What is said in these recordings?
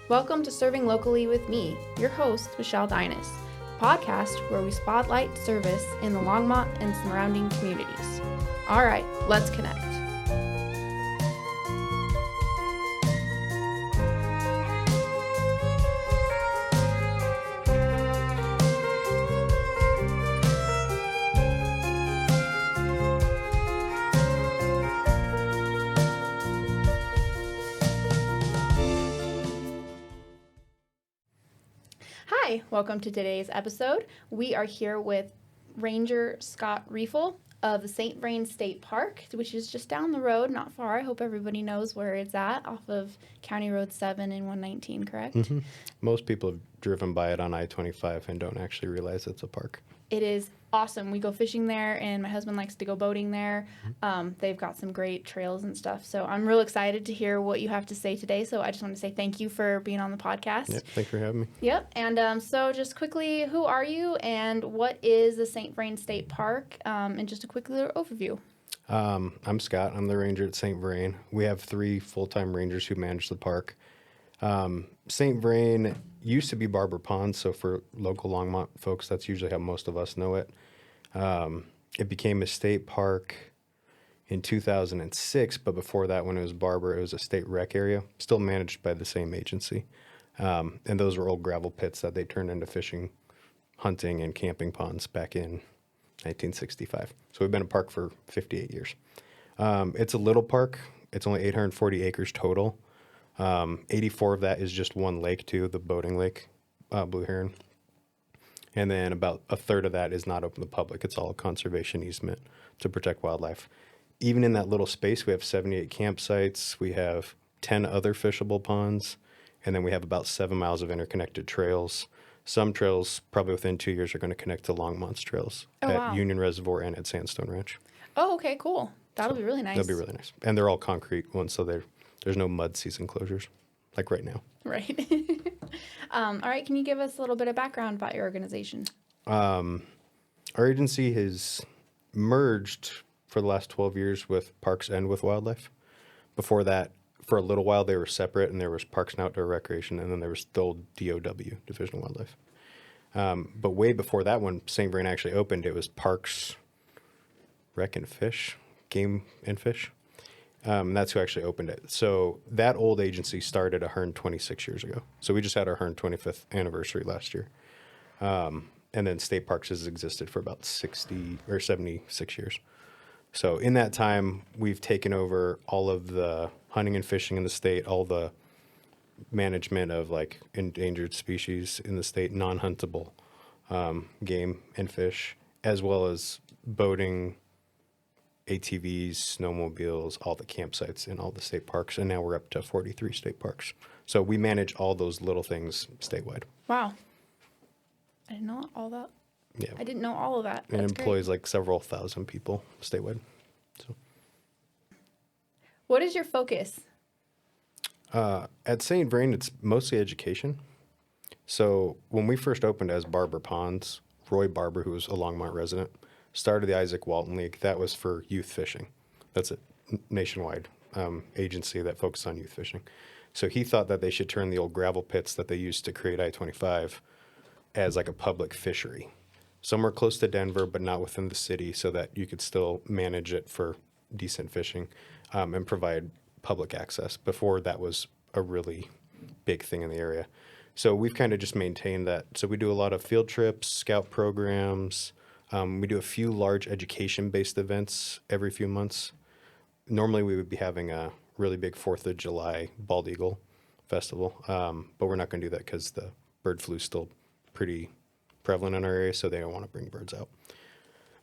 Welcome to Serving Locally with me, your host, Michelle Dinas, a podcast where we spotlight service in the Longmont and surrounding communities. All right, let's connect. Hi, welcome to today's episode. We are here with Ranger Scott Riefel of the St. Vrain State Park, which is just down the road, not far. I hope everybody knows where it's at, off of County Road 7 and 119, correct? Mm-hmm. Most people have driven by it on I-25 and don't actually realize it's a park. It is awesome. We go fishing there, and my husband likes to go boating there. They've got some great trails and stuff. So I'm real excited to hear what you have to say today. So I just want to say thank you for being on the podcast. Yep, thanks for having me. Yep. And so just quickly, who are you and what is the St. Vrain State Park? And just a quick little overview. I'm Scott. I'm the ranger at St. Vrain. We have 3 full-time rangers who manage the park. St. Vrain used to be Barbour Ponds, so for local Longmont folks, that's usually how most of us know it. It became a state park in 2006, but before that, when it was Barbour, it was a state rec area, still managed by the same agency. And those were old gravel pits that they turned into fishing, hunting, and camping ponds back in 1965. So we've been a park for 58 years. It's a little park. It's only 840 acres total. 84 of that is just one lake too, the boating lake, Blue Heron. And then about a third of that is not open to the public. It's all a conservation easement to protect wildlife. Even in that little space, we have 78 campsites. We have 10 other fishable ponds. And then we have about 7 miles of interconnected trails. Some trails, probably within 2 years, are going to connect to Longmont's trails at Union Reservoir and at Sandstone Ranch. Oh, okay, cool. That'll be really nice. That'll be really nice. And they're all concrete ones, so there's no mud season closures, like right now. Right. All right, can you give us a little bit of background about your organization? Our agency has merged for the last 12 years with Parks and with Wildlife. Before that, for a little while, they were separate, and there was Parks and Outdoor Recreation, and then there was the old DOW, Division of Wildlife. But way before that, when St. Vrain actually opened, it was Parks, Rec and Fish, Game and Fish. That's who actually opened it. So that old agency started 126 years ago. So we just had our 125th anniversary last year. And then State Parks has existed for about 60 or 76 years. So in that time, we've taken over all of the hunting and fishing in the state, all the management of like endangered species in the state, non-huntable game and fish, as well as boating, ATVs, snowmobiles, all the campsites in all the state parks, and now we're up to 43 state parks. So we manage all those little things statewide. Wow. I didn't know all that. Yeah. I didn't know all of that. And That's employs like several thousand people statewide. So, what is your focus? at St. Vrain, it's mostly education. So when we first opened as Barbour Ponds, Roy Barbour, who was a Longmont resident, started the Isaac Walton League. That was for youth fishing. That's a nationwide agency that focuses on youth fishing. So he thought that they should turn the old gravel pits that they used to create I-25 as like a public fishery, somewhere close to Denver, but not within the city, so that you could still manage it for decent fishing and provide public access. Before, that was a really big thing in the area. So we've kind of just maintained that. So we do a lot of field trips, scout programs. We do a few large education-based events every few months. Normally, we would be having a really big 4th of July bald eagle festival, but we're not going to do that because the bird flu is still pretty prevalent in our area, so they don't want to bring birds out.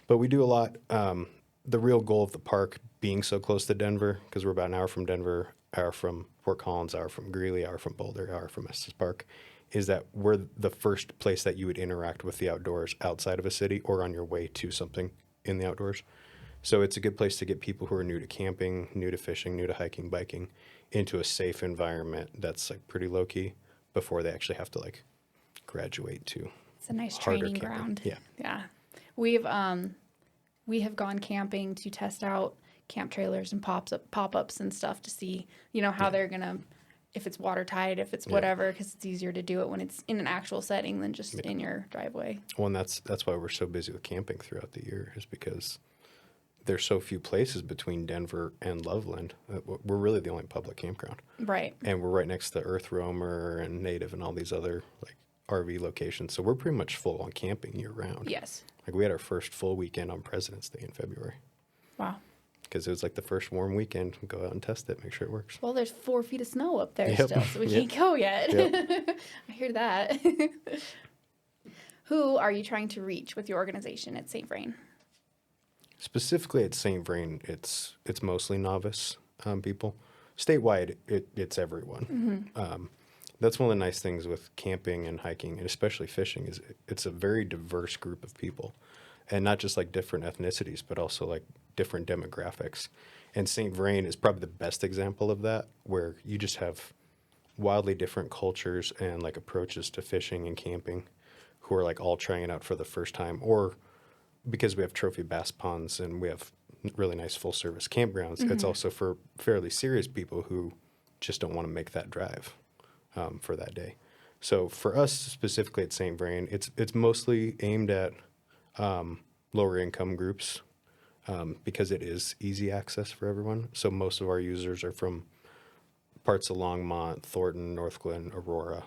But we do a lot. The real goal of the park being so close to Denver, because we're about an hour from Denver, hour from Fort Collins, hour from Greeley, hour from Boulder, hour from Estes Park, is that we're the first place that you would interact with the outdoors outside of a city or on your way to something in the outdoors. So it's a good place to get people who are new to camping, new to fishing, new to hiking, biking, into a safe environment that's like pretty low key before they actually have to like graduate to. It's a nice harder training camping. ground. Yeah. Yeah. We have gone camping to test out camp trailers and pop-ups and stuff to see, how they're going to if it's watertight, if it's Yeah. whatever, because it's easier to do it when it's in an actual setting than just in your driveway. Well, and that's why we're so busy with camping throughout the year, is because there's so few places between Denver and Loveland. We're really the only public campground. Right. And we're right next to Earth Roamer and Native and all these other like RV locations. So we're pretty much full on camping year round. Yes. Like we had our first full weekend on President's Day in February. Wow. Because it was like the first warm weekend. Go out and test it, make sure it works. Well, there's 4 feet of snow up there Yep. still, so we Yep. can't go yet. Yep. I hear that. Who are you trying to reach with your organization at St. Vrain? Specifically at St. Vrain, it's mostly novice people. Statewide, it's everyone. That's one of the nice things with camping and hiking, and especially fishing, is it's a very diverse group of people. And not just like different ethnicities, but also like different demographics. And St. Vrain is probably the best example of that, where you just have wildly different cultures and like approaches to fishing and camping who are like all trying it out for the first time, or because we have trophy bass ponds and we have really nice full service campgrounds, it's also for fairly serious people who just don't want to make that drive for that day. So for us specifically at St. Vrain, it's mostly aimed at lower income groups because it is easy access for everyone. So most of our users are from parts of Longmont, Thornton, Northglen, Aurora,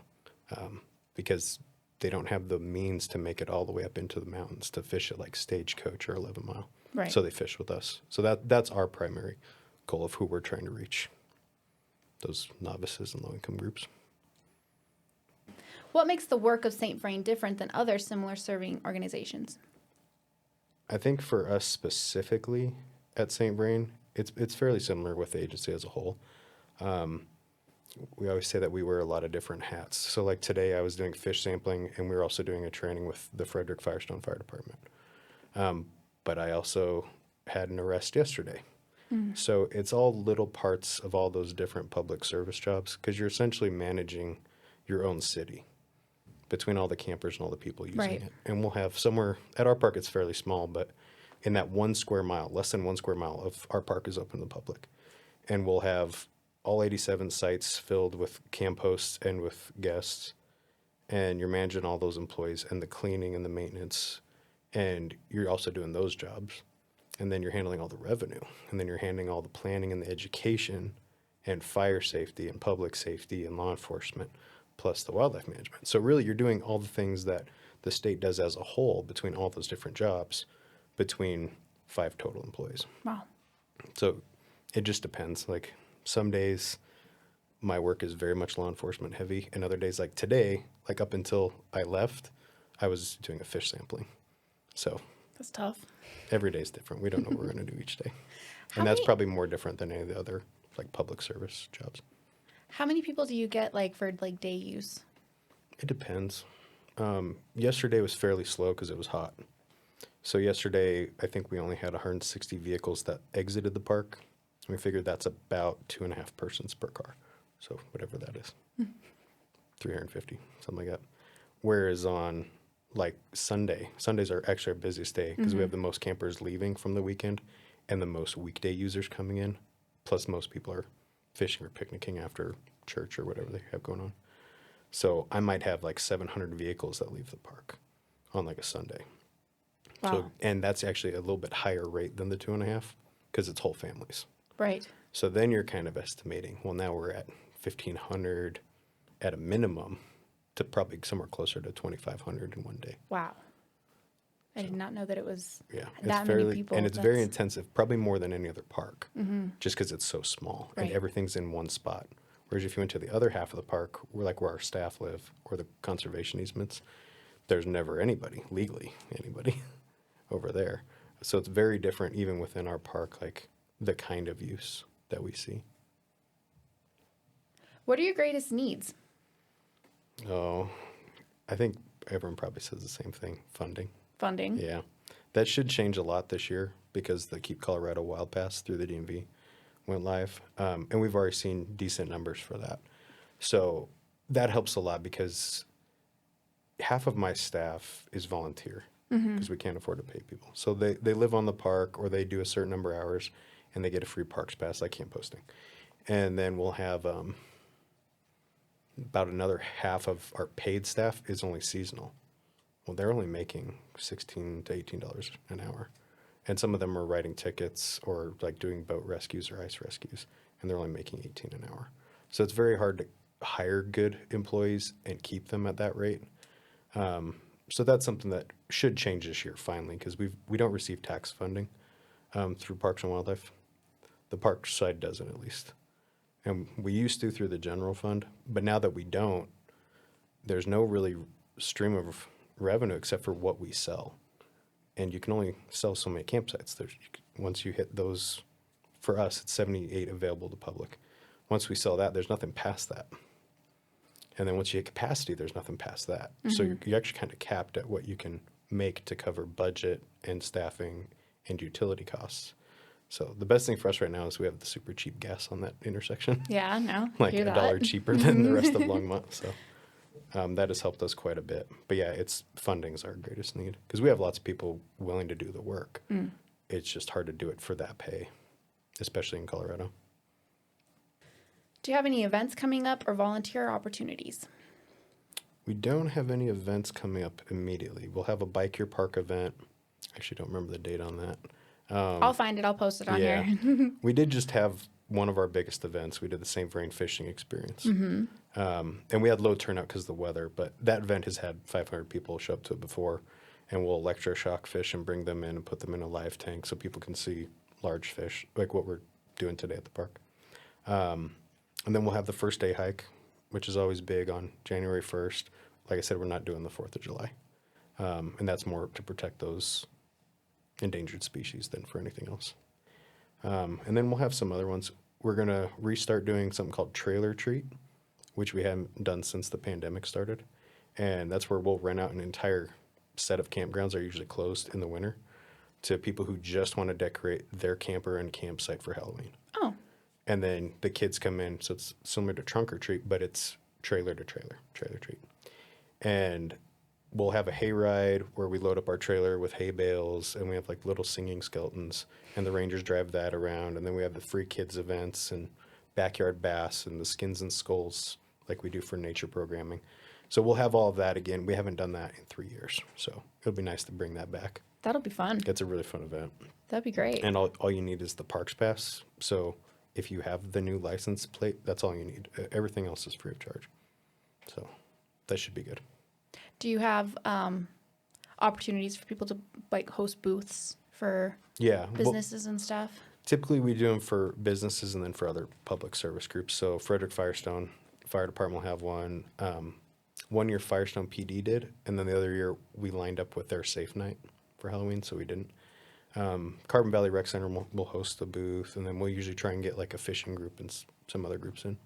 because they don't have the means to make it all the way up into the mountains to fish at like Stagecoach or 11 Mile. Right. So they fish with us. So that's our primary goal of who we're trying to reach, those novices and low-income groups. What makes the work of St. Vrain different than other similar serving organizations? I think for us specifically at St. Vrain, it's fairly similar with the agency as a whole. We always say that we wear a lot of different hats. So like today I was doing fish sampling, and we were also doing a training with the Frederick Firestone Fire Department. But I also had an arrest yesterday. So it's all little parts of all those different public service jobs, because you're essentially managing your own city between all the campers and all the people using Right. it. And we'll have somewhere, at our park it's fairly small, but in that 1 square mile, less than 1 square mile of our park is open to the public. And we'll have all 87 sites filled with camp hosts and with guests. And you're managing all those employees and the cleaning and the maintenance. And you're also doing those jobs. And then you're handling all the revenue. And then you're handling all the planning and the education and fire safety and public safety and law enforcement, plus the wildlife management. So really you're doing all the things that the state does as a whole between all those different jobs, between 5 total employees. Wow. So it just depends. Like some days my work is very much law enforcement heavy, and other days like today, like up until I left, I was doing a fish sampling. So That's tough. every day is different. We don't know what we're going to do each day. How And that's many- probably more different than any of the other like public service jobs. How many people do you get like for like day use? It depends. Yesterday was fairly slow because it was hot. So yesterday, I think we only had 160 vehicles that exited the park. We figured that's about 2.5 persons per car. So whatever that is, 350, something like that. Whereas on like Sundays are actually our busiest day because we have the most campers leaving from the weekend and the most weekday users coming in. Plus most people are fishing or picnicking after church or whatever they have going on. So I might have like 700 vehicles that leave the park on like a Sunday. Wow. So, and that's actually a little bit higher rate than the 2.5 because it's whole families. Right. So then you're kind of estimating, well, now we're at 1,500 at a minimum to probably somewhere closer to 2,500 in one day. Wow. I did not know that it was Yeah, that it's many fairly, people. and it's very That's- intensive, probably more than any other park, just because it's so small and Right. everything's in one spot. Whereas if you went to the other half of the park, where our staff live, or the conservation easements, there's never anybody, legally anybody, over there. So it's very different even within our park, like the kind of use that we see. What are your greatest needs? Oh, I think everyone probably says the same thing, funding. Funding. Yeah, that should change a lot this year because the Keep Colorado Wild Pass through the DMV went live, and we've already seen decent numbers for that. So that helps a lot because half of my staff is volunteer because we can't afford to pay people. So they live on the park or they do a certain number of hours and they get a free parks pass like camp posting. And then we'll have about another half of our paid staff is only seasonal. Well, they're only making $16 to $18 an hour. And some of them are writing tickets or like doing boat rescues or ice rescues, and they're only making 18 an hour. So it's very hard to hire good employees and keep them at that rate. So that's something that should change this year finally, because we don't receive tax funding through Parks and Wildlife. The park side doesn't, at least. And we used to through the general fund, but now that we don't, there's no really stream of revenue except for what we sell. And you can only sell so many campsites. Once you hit those, for us, it's 78 available to public. Once we sell that, there's nothing past that. And then once you hit capacity, there's nothing past that. Mm-hmm. So you're actually kind of capped at what you can make to cover budget and staffing and utility costs. So the best thing for us right now is we have the super cheap gas on that intersection. Yeah, no, like $1 cheaper than the rest of Longmont. So that has helped us quite a bit. But yeah, funding is our greatest need, because we have lots of people willing to do the work. It's just hard to do it for that pay, especially in Colorado. Do you have any events coming up or volunteer opportunities? We don't have any events coming up immediately. We'll have a Bike Your Park event. I actually don't remember the date on that. I'll find it. I'll post it on here. We did just have one of our biggest events. We did the St. Vrain fishing experience. And we had low turnout because of the weather, but that event has had 500 people show up to it before, and we'll electroshock fish and bring them in and put them in a live tank so people can see large fish, like what we're doing today at the park. And then we'll have the first day hike, which is always big on January 1st. Like I said, we're not doing the 4th of July. And that's more to protect those endangered species than for anything else. And then we'll have some other ones. We're going to restart doing something called Trailer Treat, which we haven't done since the pandemic started. And that's where we'll rent out an entire set of campgrounds that are usually closed in the winter to people who just want to decorate their camper and campsite for Halloween. Oh. And then the kids come in, so it's similar to Trunk or Treat, but it's trailer to trailer treat. And we'll have a hayride where we load up our trailer with hay bales, and we have like little singing skeletons, and the rangers drive that around. And then we have the free kids events and backyard bass and the skins and skulls like we do for nature programming. So we'll have all of that again. We haven't done that in 3 years, so it'll be nice to bring that back. That'll be fun. It's a really fun event. That'd be great. And all you need is the parks pass. So if you have the new license plate, that's all you need. Everything else is free of charge. So that should be good. Do you have opportunities for people to like host booths for businesses and stuff? Typically we do them for businesses and then for other public service groups. So Frederick Firestone Fire Department will have one. 1 year Firestone PD did, and then the other year we lined up with their Safe Night for Halloween, so we didn't. Carbon Valley Rec Center will host a booth, and then we'll usually try and get like a fishing group and some other groups in.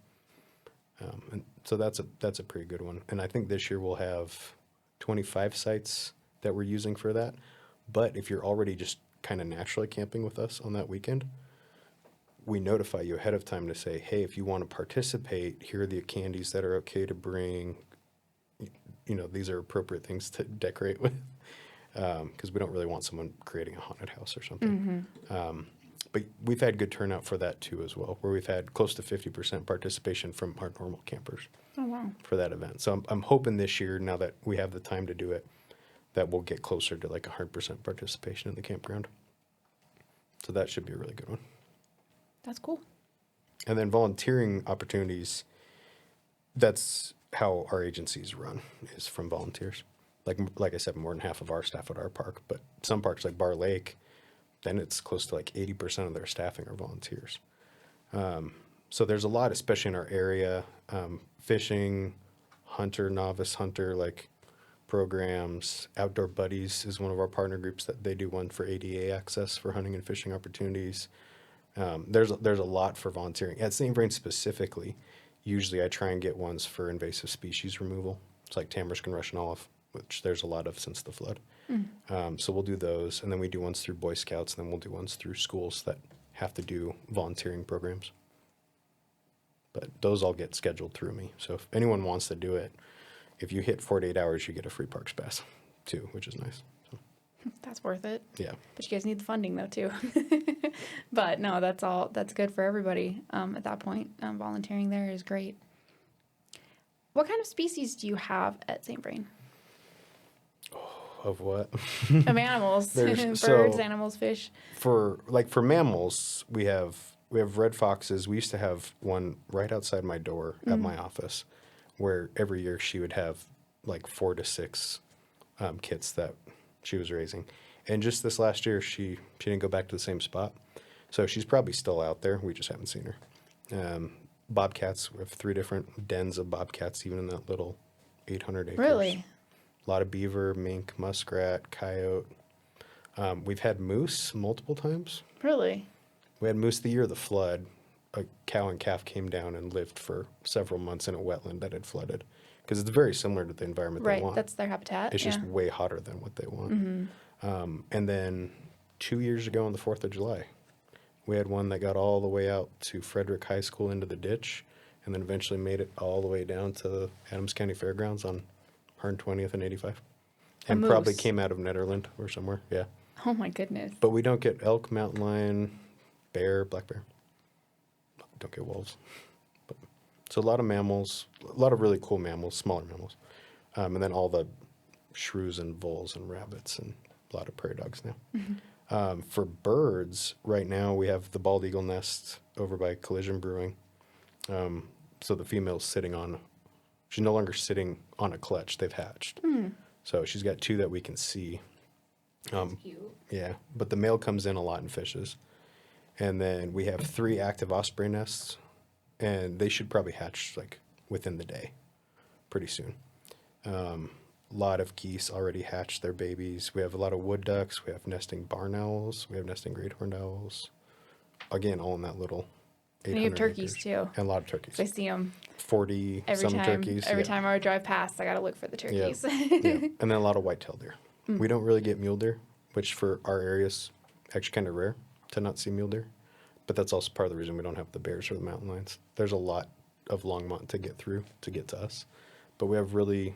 And so that's a pretty good one. And I think this year we'll have 25 sites that we're using for that. But if you're already just kind of naturally camping with us on that weekend, we notify you ahead of time to say, hey, if you want to participate, here are the candies that are okay to bring. You know, these are appropriate things to decorate with, because we don't really want someone creating a haunted house or something. But we've had good turnout for that too as well, where we've had close to 50% participation from our normal campers. Oh, wow. For that event. So I'm hoping this year, now that we have the time to do it, that we'll get closer to like 100% participation in the campground. So that should be a really good one. That's cool. And then volunteering opportunities, that's how our agencies run, is from volunteers. Like I said, more than half of our staff at our park, but some parks like Bar Lake, then it's close to like 80% of their staffing are volunteers. So there's a lot, especially in our area, fishing, novice hunter, like programs. Outdoor Buddies is one of our partner groups that they do one for ADA access for hunting and fishing opportunities. There's a lot for volunteering. At St. Vrain specifically, usually I try and get ones for invasive species removal. It's like tamarisk and Russian olive, which there's a lot of since the flood. So we'll do those, and then we do ones through Boy Scouts, and then we'll do ones through schools that have to do volunteering programs. But those all get scheduled through me. So if anyone wants to do it, if you hit 48 hours, you get a free parks pass too, which is nice. So. That's worth it. Yeah. But you guys need the funding though too. But no, that's good for everybody at that point. Volunteering there is great. What kind of species do you have at St. Vrain? Of what? Of animals, birds, animals, fish. For mammals, we have red foxes. We used to have one right outside my door at my office, where every year she would have like 4 to 6 kits that she was raising, and just this last year she didn't go back to the same spot, so she's probably still out there. We just haven't seen her. Bobcats. We have 3 different dens of bobcats, even in that little 800 acres. Really? A lot of beaver, mink, muskrat, coyote. We've had moose multiple times. Really? We had moose the year of the flood. A cow and calf came down and lived for several months in a wetland that had flooded. Because it's very similar to the environment they want. Right, that's their habitat. It's just way hotter than what they want. And then 2 years ago on the 4th of July, we had one that got all the way out to Frederick High School into the ditch, and then eventually made it all the way down to Adams County Fairgrounds on 120th and 85. And probably came out of Nederland or somewhere, yeah. Oh my goodness. But we don't get elk, mountain lion, bear, black bear. Don't get wolves. So a lot of mammals, a lot of really cool mammals, smaller mammals. And then all the shrews and voles and rabbits and a lot of prairie dogs now. For birds, right now we have the bald eagle nest over by Collision Brewing. So the female's she's no longer sitting on a clutch. They've hatched. So she's got 2 that we can see. That's cute. Yeah, but the male comes in a lot and fishes. And then we have 3 active osprey nests, and they should probably hatch like within the day, pretty soon. A lot of geese already hatched their babies. We have a lot of wood ducks. We have nesting barn owls. We have nesting great horned owls. Again, all in that little 800 And you have turkeys acres. too. And a lot of turkeys. I see them 40 every some time. turkeys. Every yeah. time I drive past, I gotta look for the turkeys. Yeah. And then a lot of white-tailed deer. We don't really get mule deer, which for our area's actually kind of rare to not see mule deer. But that's also part of the reason we don't have the bears or the mountain lions. There's a lot of Longmont to get through to get to us. But we have really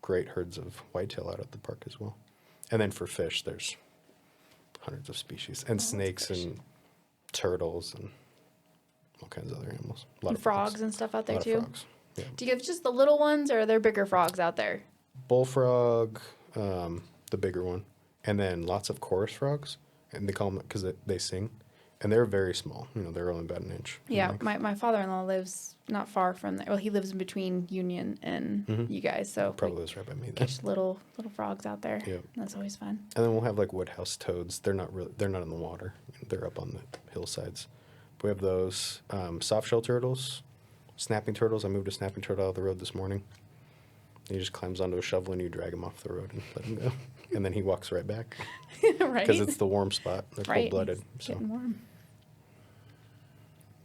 great herds of whitetail out at the park as well. And then for fish, there's hundreds of species. And snakes and turtles and all kinds of other animals. A lot And of frogs and stuff out there too. Frogs. Yeah. Do you have just the little ones, or are there bigger frogs out there? Bullfrog, the bigger one, and then lots of chorus frogs, and they call them because they sing, and they're very small. They're only about an inch. Yeah, my father-in-law lives not far from there. Well, he lives in between Union and you guys, so Probably lives right by me then. catch little frogs out there. Yep. That's always fun. And then we'll have like woodhouse toads. They're not in the water. They're up on the hillsides. But we have those soft-shell turtles, snapping turtles. I moved a snapping turtle out of the road this morning. He just climbs onto a shovel and you drag him off the road and let him go. And then he walks right back. Right? Because it's the warm spot. They're Right. cold-blooded. It's So getting warm.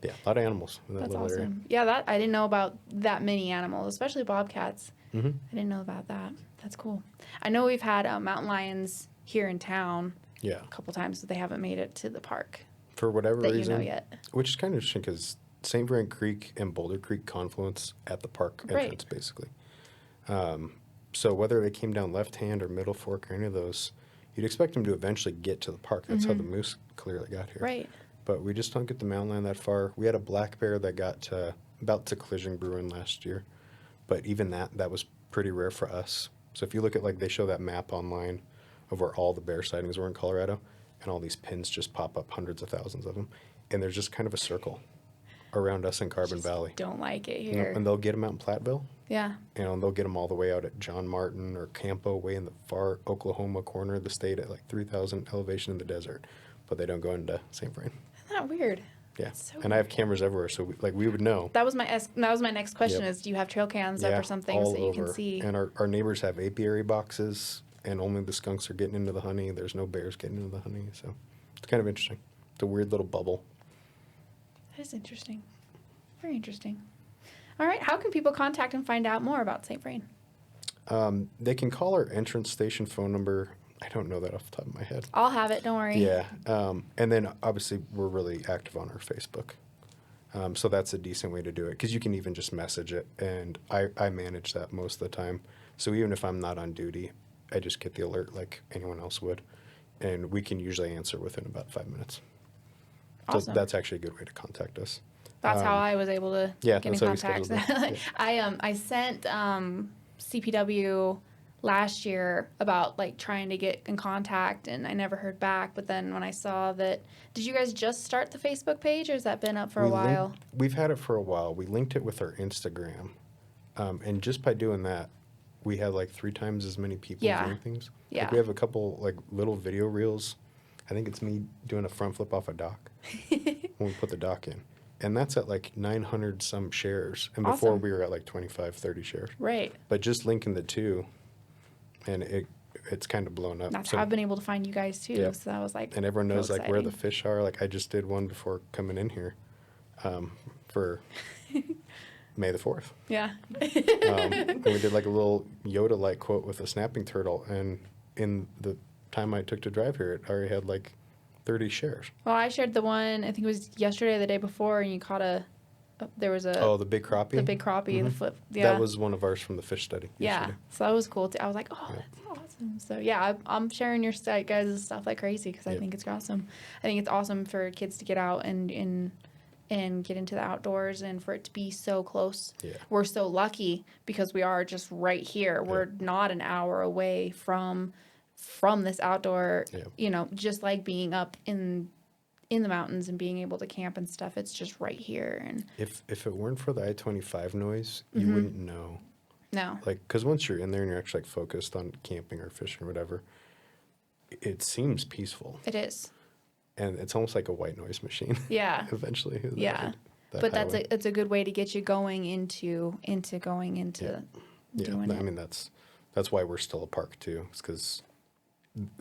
yeah, a lot of animals in that That's little awesome. area. Yeah, that I didn't know about that many animals, especially bobcats. Mm-hmm. I didn't know about that. That's cool. I know we've had mountain lions here in town Yeah. a couple times, but they haven't made it to the park For whatever that reason. you know yet. Which is kind of interesting because St. Vrain Creek and Boulder Creek confluence at the park Right. entrance, basically. So whether they came down left hand or middle fork or any of those, you'd expect them to eventually get to the park. That's how the moose clearly got here. Right. But we just don't get the mountain lion that far. We had a black bear that got about to Collision Brewing last year. But even that was pretty rare for us. So if you look at, like, they show that map online of where all the bear sightings were in Colorado, and all these pins just pop up, hundreds of thousands of them. And there's just kind of a circle around us in Carbon Valley. Don't like it You know, here. and they'll get them out in Platteville. Yeah. And they'll get them all the way out at John Martin or Campo, way in the far Oklahoma corner of the state at like 3,000 elevation in the desert. But they don't go into St. Vrain. Isn't that weird? Yeah. So And I have cameras everywhere, so we would know. That was my next question: Yep. is do you have trail cams up or something all so you can over. see? And our neighbors have apiary boxes, and only the skunks are getting into the honey. There's no bears getting into the honey, so it's kind of interesting. It's a weird little bubble. That is interesting. Very interesting. All right. How can people contact and find out more about St. Vrain? They can call our entrance station phone number. I don't know that off the top of my head. I'll have it. Don't worry. Yeah. And then obviously we're really active on our Facebook. So that's a decent way to do it because you can even just message it. And I manage that most of the time. So even if I'm not on duty, I just get the alert like anyone else would. And we can usually answer within about 5 minutes. Awesome. So that's actually a good way to contact us. That's how I was able to yeah, get in that's how we contact. scheduled it. I sent CPW last year about like trying to get in contact, and I never heard back. But then when I saw that, did you guys just start the Facebook page, or has that been up for a while? We've had it for a while. We linked it with our Instagram, and just by doing that, we had like 3 times as many people Yeah. doing things. Yeah. Like we have a couple like little video reels. I think it's me doing a front flip off a dock when we put the dock in. And that's at like 900 some shares. And before Awesome. we were at like 25, 30 shares. Right. But just linking the two, and it's kind of blown up. That's So- how I've been able to find you guys too. Yep. So that was like, and everyone knows real like where the exciting. fish are. Like I just did one before coming in here for May the 4th. Yeah. And we did like a little Yoda-like quote with a snapping turtle. And in the time I took to drive here, it already had like 30 shares. Well, I shared the one, I think it was yesterday or the day before, and you caught there was Oh, the big crappie? the big crappie, the Mhm. flip. Yeah. That was one of ours from the fish study. Yeah. Yesterday. So that was cool too. I was like, oh, Yeah. that's awesome. So yeah, I'm sharing your guys' stuff like crazy because I Yep. think it's awesome. I think it's awesome for kids to get out and get into the outdoors and for it to be so close. Yeah. We're so lucky because we are just right here. Yeah. We're not an hour away from this outdoor, Yeah. just like being up in the mountains and being able to camp and stuff. It's just right here. And If it weren't for the I-25 noise, you Mhm. wouldn't know. no, Like, because once you're in there and you're actually like focused on camping or fishing or whatever, it seems peaceful. it is. And it's almost like a white noise machine. Yeah. Eventually. Yeah. But it's a good way to get you going into doing I it. mean, that's why we're still a park too. It's because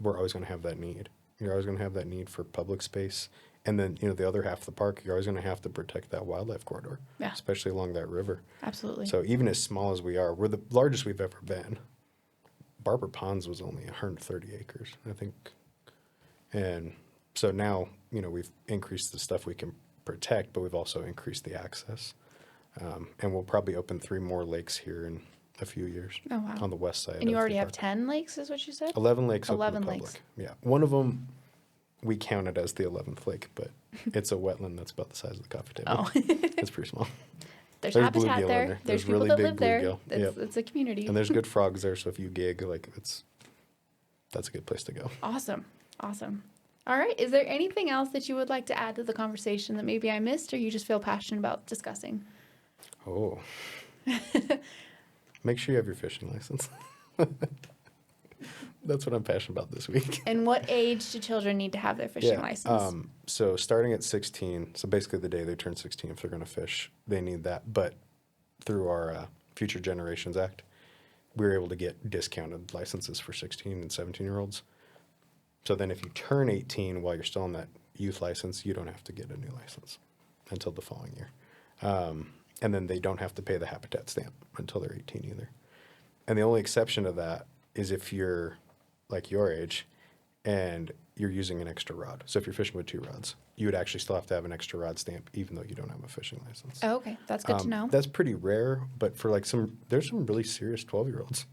we're always going to have that need. You're always going to have that need for public space. And then, the other half of the park, you're always going to have to protect that wildlife corridor. Yeah. Especially along that river. Absolutely. So even as small as we are, we're the largest we've ever been. Barbour Ponds was only 130 acres, I think. And so now, we've increased the stuff we can protect, but we've also increased the access. And we'll probably open 3 more lakes here in a few years Oh, wow. on the west side. And you of already the have park. 10 lakes, is what you said? 11 lakes 11 open to lakes. public. Yeah. One of them we counted as the 11th lake, but it's a wetland that's about the size of the coffee table. Oh. It's pretty small. There's There's habitat bluegill in there. there. There's There's people really that big live there. bluegill. Yep. It's a community. And there's good frogs there, so if you gig, that's a good place to go. Awesome. Awesome. All right. Is there anything else that you would like to add to the conversation that maybe I missed or you just feel passionate about discussing? Oh. Make sure you have your fishing license. That's what I'm passionate about this week. And what age do children need to have their fishing license? So starting at 16, so basically the day they turn 16, if they're going to fish, they need that. But through our Future Generations Act, we were able to get discounted licenses for 16 and 17-year-olds. So then if you turn 18 while you're still on that youth license, you don't have to get a new license until the following year. And then they don't have to pay the habitat stamp until they're 18 either. And the only exception to that is if you're like your age and you're using an extra rod. So if you're fishing with 2 rods, you would actually still have to have an extra rod stamp even though you don't have a fishing license. Oh, okay. That's good to know. That's pretty rare, but for like there's some really serious 12-year-olds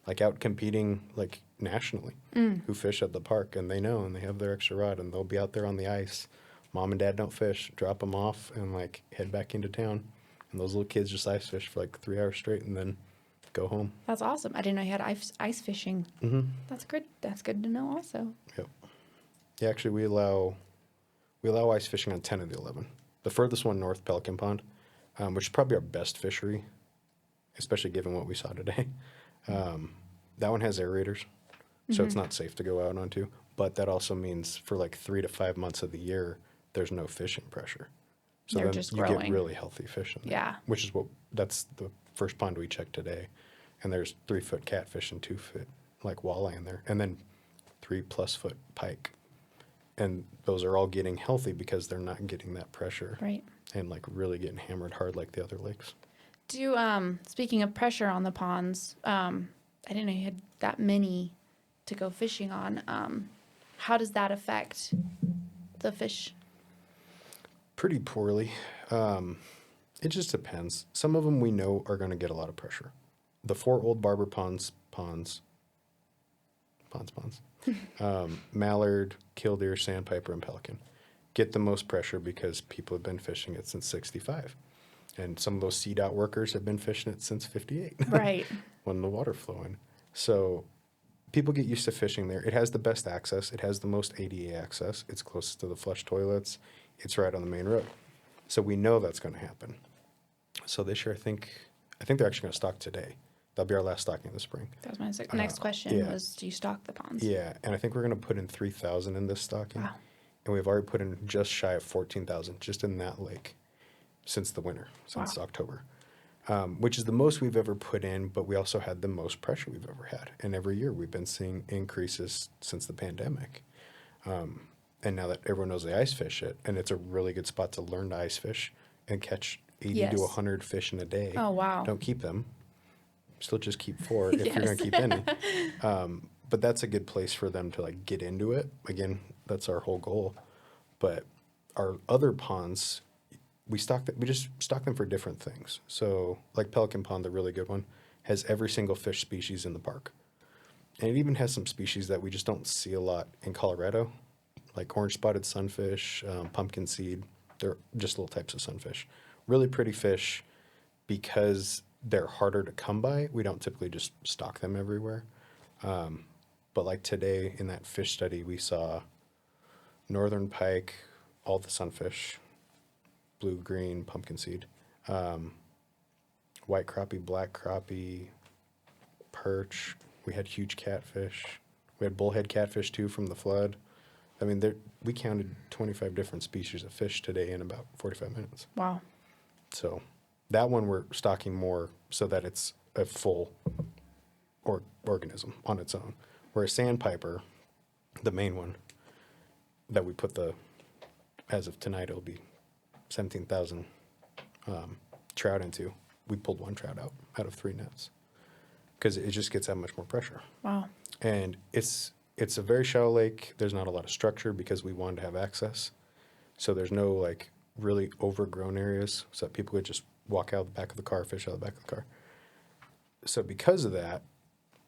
like out competing like nationally who fish at the park, and they know, and they have their extra rod, and they'll be out there on the ice. Mom and dad don't fish, drop them off and like head back into town. And those little kids just ice fish for like 3 hours straight and then go home. That's awesome. I didn't know you had ice fishing. Mm-hmm. That's good. That's good to know also. Yep. Yeah, actually, we allow ice fishing on 10 of the 11. The furthest one north, Pelican Pond, which is probably our best fishery, especially given what we saw today. That one has aerators, so it's not safe to go out onto. But that also means for like 3 to 5 months of the year, there's no fishing pressure. So They're then just you growing. get really healthy fish in there. Yeah. Which is that's the first pond we checked today. And there's 3-foot catfish and 2-foot like walleye in there. And then 3+ foot pike. And those are all getting healthy because they're not getting that pressure. Right. And like really getting hammered hard like the other lakes. Speaking of pressure on the ponds, I didn't know you had that many to go fishing on. How does that affect the fish? Pretty poorly. It just depends. Some of them we know are going to get a lot of pressure. The 4 old Barbour Ponds, mallard, killdeer, sandpiper, and pelican. get the most pressure because people have been fishing it since 65. And some of those CDOT workers have been fishing it since 58. Right. When the water's flowing. So people get used to fishing there. It has the best access. It has the most ADA access. It's closest to the flush toilets. It's right on the main road. So we know that's going to happen. So this year, I think they're actually going to stock today. That'll be our last stocking of the spring. That was my next question yeah. was, do you stock the ponds? Yeah, and I think we're going to put in 3,000 in this stocking. Wow. And we've already put in just shy of 14,000 just in that lake since the winter, since October, which is the most we've ever put in, but we also had the most pressure we've ever had. And every year we've been seeing increases since the pandemic. And now that everyone knows they ice fish it, and it's a really good spot to learn to ice fish and catch 80 to 100 fish in a day. Oh, wow. Don't keep them. Still just keep 4 if Yes. you're going to keep any. But that's a good place for them to like get into it. Again, that's our whole goal. But our other ponds, we just stock them for different things. So like Pelican Pond, the really good one, has every single fish species in the park. And it even has some species that we just don't see a lot in Colorado, like orange spotted sunfish, pumpkin seed. They're just little types of sunfish. Really pretty fish. Because they're harder to come by, we don't typically just stock them everywhere. But like today in that fish study, we saw northern pike, all the sunfish, blue, green, pumpkin seed, white crappie, black crappie, perch. We had huge catfish. We had bullhead catfish too from the flood. I mean, we counted 25 different species of fish today in about 45 minutes. Wow. So that one we're stocking more so that it's a full organism on its own. Whereas sandpiper, the main one that we put as of tonight, it'll be 17,000 trout into. We pulled 1 trout out of 3 nets because it just gets that much more pressure. Wow. And it's a very shallow lake. There's not a lot of structure because we wanted to have access. So there's no like really overgrown areas so that people could just walk out the back of the car, fish out the back of the car. So because of that,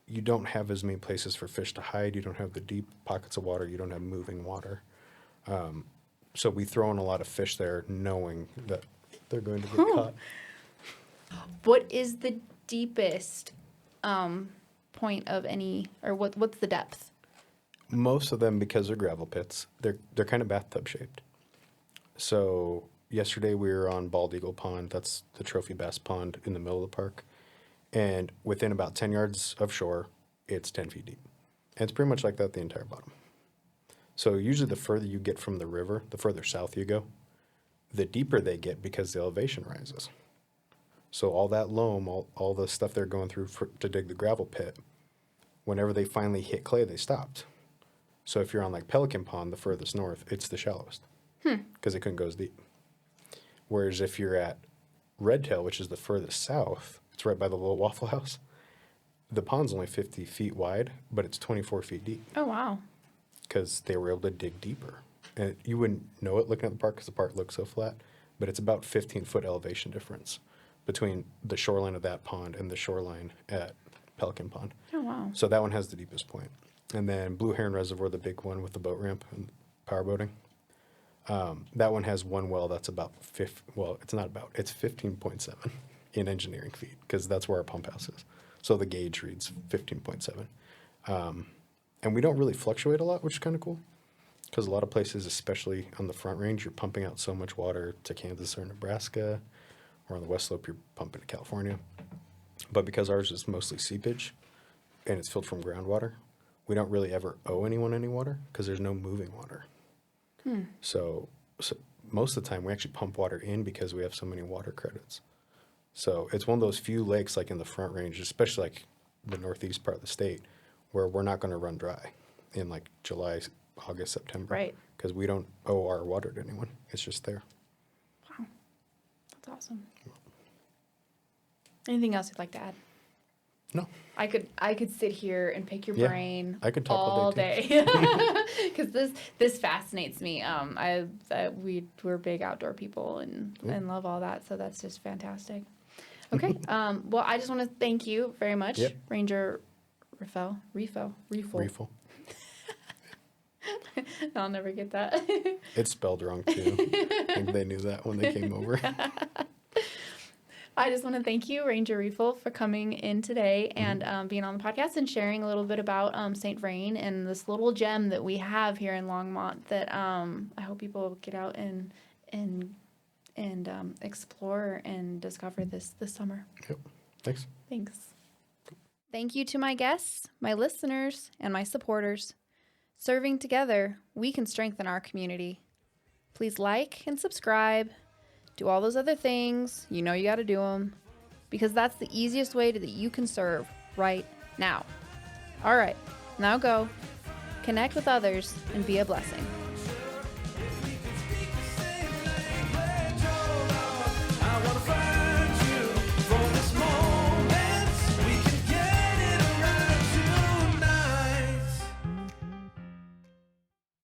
you don't have as many places for fish to hide. You don't have the deep pockets of water. You don't have moving water. So we throw in a lot of fish there knowing that they're going to get caught. What is the deepest point of any, or what's the depth? Most of them, because they're gravel pits, they're kind of bathtub shaped. So yesterday we were on Bald Eagle Pond. That's the trophy bass pond in the middle of the park. And within about 10 yards of shore, it's 10 feet deep. And it's pretty much like that the entire bottom. So usually the further you get from the river, the further south you go, the deeper they get because the elevation rises. So all that loam, all the stuff they're going through to dig the gravel pit, whenever they finally hit clay, they stopped. So if you're on like Pelican Pond, the furthest north, it's the shallowest because it couldn't go as deep. Whereas if you're at Redtail, which is the furthest south, it's right by the little Waffle House. The pond's only 50 feet wide, but it's 24 feet deep. Oh, wow. Because they were able to dig deeper. And you wouldn't know it looking at the park because the park looks so flat, but it's about 15-foot elevation difference between the shoreline of that pond and the shoreline at Pelican Pond. Oh, wow. So that one has the deepest point. And then Blue Heron Reservoir, the big one with the boat ramp and power boating, that one has one well that's about it's 15.7 in engineering feet because that's where our pump house is. So the gauge reads 15.7. And we don't really fluctuate a lot, which is kind of cool because a lot of places, especially on the Front Range, you're pumping out so much water to Kansas or Nebraska, or on the West Slope, you're pumping to California. But because ours is mostly seepage and it's filled from groundwater, we don't really ever owe anyone any water because there's no moving water. So most of the time we actually pump water in because we have so many water credits. So it's one of those few lakes like in the Front Range, especially like the northeast part of the state, where we're not going to run dry in like July, August, September. Right. Because we don't owe our water to anyone. It's just there. Wow. That's awesome. Anything else you'd like to add? No. I could sit here and pick your Yeah, brain I could talk all all day because this fascinates me. We're big outdoor people and love all that, so that's just fantastic. Okay. Well, I just want to thank you very much, Ranger Refill. I'll never get that. It's spelled wrong too. I think they knew that when they came over. I just want to thank you, Ranger Reefel, for coming in today and being on the podcast and sharing a little bit about St. Vrain and this little gem that we have here in Longmont that I hope people get out and explore and discover this summer. Yep. Thanks. Thanks. Thank you to my guests, my listeners, and my supporters. Serving together, we can strengthen our community. Please like and subscribe. Do all those other things. You know you got to do them. Because that's the easiest way that you can serve right now. All right, now go. Connect with others and be a blessing.